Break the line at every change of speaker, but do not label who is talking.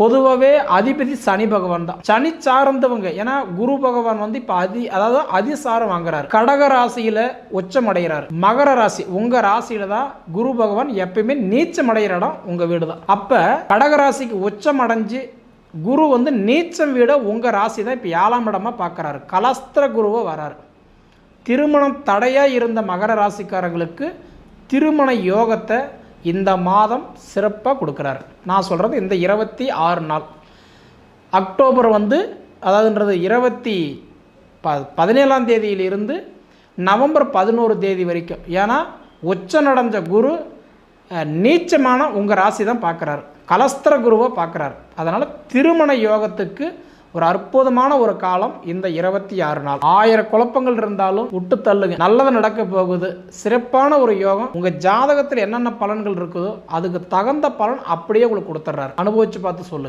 பொதுவாகவே அதிபதி சனி பகவான் தான். சனி சார்ந்தவங்க, ஏன்னா குரு பகவான் வந்து இப்போ அதிசாரம் வாங்குறாரு. கடக ராசியில உச்சம் அடைகிறார். மகர ராசி உங்க ராசியில தான் குரு பகவான் எப்பயுமே நீச்சம் அடைகிற இடம் உங்க வீடு தான். அப்ப கடக ராசிக்கு உச்சம் அடைஞ்சு குரு வந்து நீச்சம் வீட உங்க ராசி தான் இப்போ 7ஆம் இடமா பார்க்கறாரு. கலஸ்திர குருவை வராரு. திருமணம் தடையா இருந்த மகர ராசிக்காரங்களுக்கு திருமண யோகத்தை இந்த மாதம் சிறப்பாக கொடுக்குறாரு. நான் சொல்கிறது இந்த 26 நாள் அக்டோபர் வந்து அதாவதுன்றது 17ஆம் தேதியிலிருந்து நவம்பர் 11 தேதி வரைக்கும். ஏன்னா உச்சநடைஞ்ச குரு நீச்சமான உங்கள் ராசி தான் பார்க்குறாரு. கலஸ்திர குருவை பார்க்குறாரு. அதனால் திருமண யோகத்துக்கு ஒரு அற்புதமான ஒரு காலம் இந்த 26 நாள். 1000 குழப்பங்கள் இருந்தாலும் விட்டு தள்ளுங்க, நல்லது நடக்க போகுது. சிறப்பான ஒரு யோகம். உங்க ஜாதகத்தில் என்னென்ன பலன்கள் இருக்குதோ அதுக்கு தகுந்த பலன் அப்படியே உங்களுக்கு கொடுத்துட்றாரு. அனுபவிச்சு பார்த்து சொல்லுங்க.